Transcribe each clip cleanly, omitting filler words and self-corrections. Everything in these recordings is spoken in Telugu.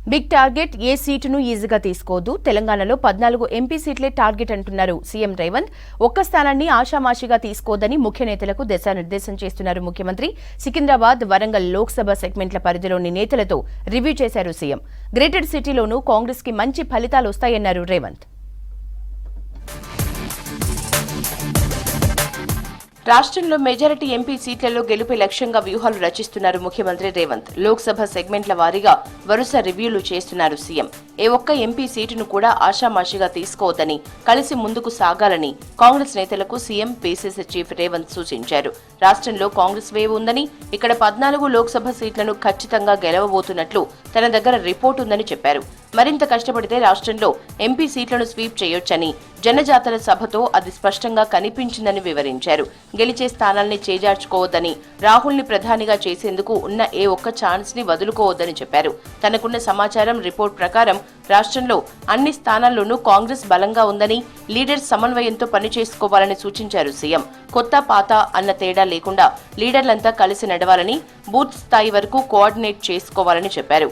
బిగ్ టార్గెట్ ఏ సీటును ఈజీగా తీసుకోవద్దు. తెలంగాణలో 14 ఎంపీ సీట్లే టార్గెట్ అంటున్నారు సీఎం రేవంత్. ఒక్క స్థానాన్ని ఆషామాషిగా తీసుకోవద్దని ముఖ్య నేతలకు దిశానిర్దేశం చేస్తున్నారు ముఖ్యమంత్రి. సికింద్రాబాద్, వరంగల్ లోక్సభ సెగ్మెంట్ల పరిధిలోని నేతలతో రివ్యూ చేశారు సీఎం. గ్రేటర్ సిటీలోనూ కాంగ్రెస్ కి మంచి ఫలితాలు వస్తాయన్నారు రేవంత్. రాష్ట్రంలో మెజారిటీ ఎంపీ సీట్లలో గెలుపే లక్ష్యంగా వ్యూహాలు రచిస్తున్నారు ముఖ్యమంత్రి రేవంత్. లోక్సభ సెగ్మెంట్ల వారీగా వరుస రివ్యూలు చేస్తున్నారు సీఎం. ఏ ఒక్క ఎంపీ సీటును కూడా ఆషామాషిగా తీసుకోవద్దని, కలిసి ముందుకు సాగాలని కాంగ్రెస్ నేతలకు సీఎం, పీసీసీ చీఫ్ రేవంత్ సూచించారు. రాష్ట్రంలో కాంగ్రెస్ వేవ్ ఉందని, ఇక్కడ 14 లోక్సభ సీట్లను ఖచ్చితంగా గెలవబోతున్నట్లు తన దగ్గర రిపోర్ట్ ఉందని చెప్పారు. మరింత కష్టపడితే రాష్ట్రంలో ఎంపీ సీట్లను స్వీప్ చేయొచ్చని, జనజాతర సభతో అది స్పష్టంగా కనిపించిందని వివరించారు. గెలిచే స్థానాల్ని చేజార్చుకోవద్దని, రాహుల్ని ప్రధానిగా చేసేందుకు ఉన్న ఏ ఒక్క ఛాన్స్ ని వదులుకోవద్దని చెప్పారు. తనకున్న సమాచారం, రిపోర్ట్ ప్రకారం రాష్ట్రంలో అన్ని స్థానాల్లోనూ కాంగ్రెస్ బలంగా ఉందని, లీడర్స్ సమన్వయంతో పనిచేసుకోవాలని సూచించారు సీఎం. కొత్త పాత అన్న తేడా లేకుండా లీడర్లంతా కలిసి నడవాలని, బూత్ స్థాయి వరకు కోఆర్డినేట్ చేసుకోవాలని చెప్పారు.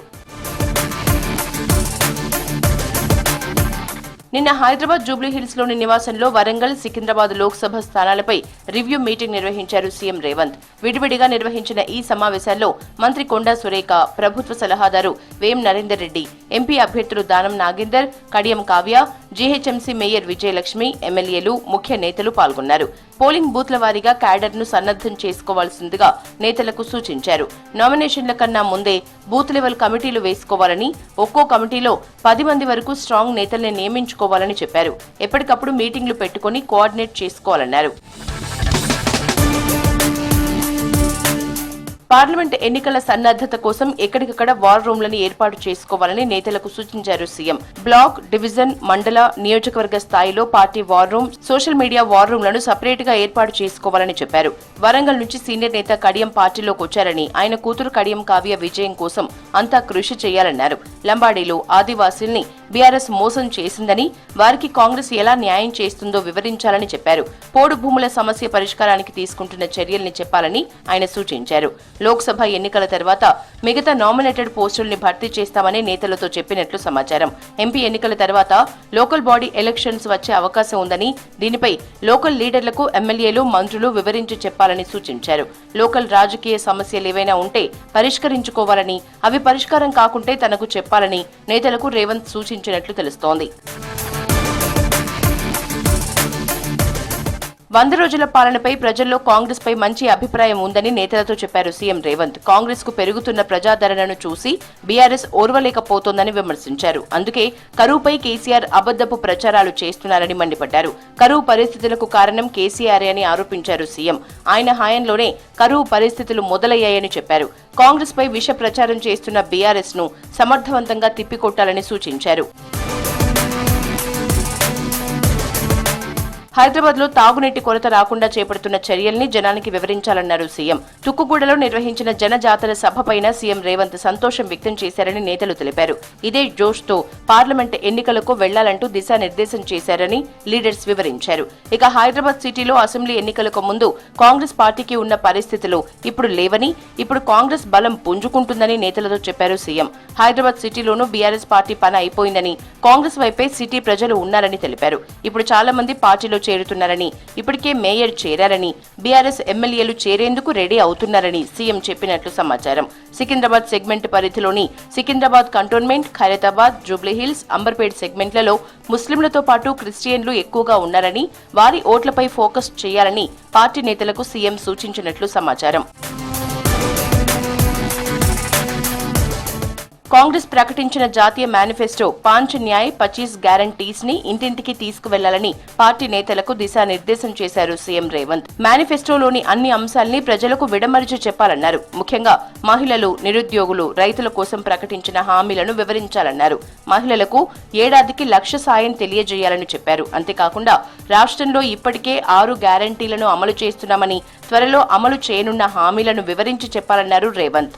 నిన్న హైదరాబాద్ జూబ్లీహిల్స్ లోని నివాసంలో వరంగల్, సికింద్రాబాద్ లోక్సభ స్థానాలపై రివ్యూ మీటింగ్ నిర్వహించారు సీఎం రేవంత్. విడివిడిగా నిర్వహించిన ఈ సమావేశాల్లో మంత్రి కొండా సురేఖ, ప్రభుత్వ సలహాదారు వేం నరేందర్ రెడ్డి, ఎంపీ అభ్యర్థులు దానం నాగేందర్, కడియం కావ్య, జీహెచ్ఎంసీ మేయర్ విజయలక్ష్మి, ఎమ్మెల్యేలు, ముఖ్య నేతలు పాల్గొన్నారు. పోలింగ్ బూత్ల వారీగా క్యాడర్ను సన్నద్దం చేసుకోవాల్సిందిగా నేతలకు సూచించారు. నామినేషన్ల కన్నా ముందే బూత్ లెవెల్ కమిటీలు వేసుకోవాలని, ఒక్కో కమిటీలో 10 మంది వరకు స్ట్రాంగ్ నేతల్ని నియమించుకోవాలని చెప్పారు. ఎప్పటికప్పుడు మీటింగ్లు పెట్టుకుని కోఆర్డినేట్ చేసుకోవాలన్నారు. పార్లమెంట్ ఎన్నికల సన్నద్దత కోసం ఎక్కడికక్కడ వార్ రూమ్లను ఏర్పాటు చేసుకోవాలని నేతలకు సూచించారు సీఎం. బ్లాక్, డివిజన్, మండల, నియోజకవర్గ స్థాయిలో party war room, social media war రూమ్లను సపరేట్ గా ఏర్పాటు చేసుకోవాలని చెప్పారు. వరంగల్ నుంచి సీనియర్ నేత కడియం పార్టీలోకి వచ్చారని, ఆయన కూతురు కడియం కావ్య విజయం కోసం అంతా కృషి చేయాలన్నారు. లంబాడీలో ఆదివాసీల్ని బీఆర్ఎస్ మోసం చేసిందని, వారికి కాంగ్రెస్ ఎలా న్యాయం చేస్తుందో వివరించాలని చెప్పారు. పోడు భూముల సమస్య పరిష్కారానికి తీసుకుంటున్న చర్యల్ని చెప్పాలని ఆయన సూచించారు. లోక్సభ ఎన్నికల తర్వాత మిగతా నామినేటెడ్ పోస్టుల్ని భర్తీ చేస్తామని నేతలతో చెప్పినట్లు సమాచారం. ఎంపీ ఎన్నికల తర్వాత లోకల్ బాడీ ఎలక్షన్స్ వచ్చే అవకాశం ఉందని, దీనిపై లోకల్ లీడర్లకు ఎమ్మెల్యేలు, మంత్రులు వివరించి చెప్పాలని సూచించారు. లోకల్ రాజకీయ సమస్యలేవైనా ఉంటే పరిష్కరించుకోవాలని, అవి పరిష్కారం కాకుంటే తనకు చెప్పాలని నేతలకు రేవంత్ సూచించినట్లు తెలుస్తోంది. 100 రోజుల పాలనపై ప్రజల్లో కాంగ్రెస్ పై మంచి అభిప్రాయం ఉందని నేతలతో చెప్పారు సీఎం రేవంత్. కాంగ్రెస్ కు పెరుగుతున్న ప్రజాదరణను చూసి బీఆర్ఎస్ ఓర్వలేకపోతోందని విమర్శించారు. అందుకే కరువుపై కేసీఆర్ అబద్దపు ప్రచారాలు చేస్తున్నారని మండిపడ్డారు. కరువు పరిస్థితులకు కారణం కేసీఆర్ అని ఆరోపించారు సీఎం. ఆయన హయాంలోనే కరువు పరిస్థితులు మొదలయ్యాయని చెప్పారు. కాంగ్రెస్ పై విష ప్రచారం చేస్తున్న బీఆర్ఎస్ ను సమర్థవంతంగా తిప్పికొట్టాలని సూచించారు. హైదరాబాద్ లో తాగునీటి కొరత రాకుండా చేపడుతున్న చర్యల్ని జనానికి వివరించాలన్నారు సీఎం. తుక్కుగూడలో నిర్వహించిన జనజాతర సభపైన సీఎం రేవంత్ సంతోషం వ్యక్తం చేశారని నేతలు తెలిపారు. ఇదే జోష్ తో పార్లమెంట్ ఎన్నికలకు వెళ్లాలంటూ దిశానిర్దేశం చేశారని లీడర్స్ వివరించారు. ఇక హైదరాబాద్ సిటీలో అసెంబ్లీ ఎన్నికలకు ముందు కాంగ్రెస్ పార్టీకి ఉన్న పరిస్థితులు ఇప్పుడు లేవని, ఇప్పుడు కాంగ్రెస్ బలం పుంజుకుంటుందని నేతలతో చెప్పారు సీఎం. హైదరాబాద్ సిటీలోనూ బీఆర్ఎస్ పార్టీ పని అయిపోయిందని, కాంగ్రెస్ వైపే సిటీ ప్రజలు ఉన్నారని తెలిపారు. ఇప్పుడు చాలా మంది పార్టీలో చేరుతున్నారని, ఇప్పటికే మేయర్ చేరారని, బీఆర్ఎస్ ఎమ్మెల్యేలు చేరేందుకు రెడీ అవుతున్నారని సీఎం చెప్పినట్లు సమాచారం. సికింద్రాబాద్ సెగ్మెంట్ పరిధిలోని సికింద్రాబాద్ కంటోన్మెంట్, ఖైరతాబాద్, జూబ్లీహిల్స్, అంబర్పేట్ సెగ్మెంట్లలో ముస్లింలతో పాటు క్రిస్టియన్లు ఎక్కువగా ఉన్నారని, వారి ఓట్లపై ఫోకస్ చేయాలని పార్టీ నేతలకు సీఎం సూచించినట్లు సమాచారం. కాంగ్రెస్ ప్రకటించిన జాతీయ మేనిఫెస్టో 5 న్యాయ్ 25 గ్యారంటీస్ ని ఇంటింటికి తీసుకువెళ్లాలని పార్టీ నేతలకు దిశానిర్దేశం చేశారు సీఎం రేవంత్. మేనిఫెస్టోలోని అన్ని అంశాల్ని ప్రజలకు విడమరిచి చెప్పాలన్నారు. ముఖ్యంగా మహిళలు, నిరుద్యోగులు, రైతుల కోసం ప్రకటించిన హామీలను వివరించాలన్నారు. మహిళలకు ఏడాదికి 1,00,000 సాయం తెలియజేయాలని చెప్పారు. అంతేకాకుండా రాష్ట్రంలో ఇప్పటికే 6 గ్యారంటీలను అమలు చేస్తున్నామని, త్వరలో అమలు చేయనున్న హామీలను వివరించి చెప్పాలన్నారు రేవంత్.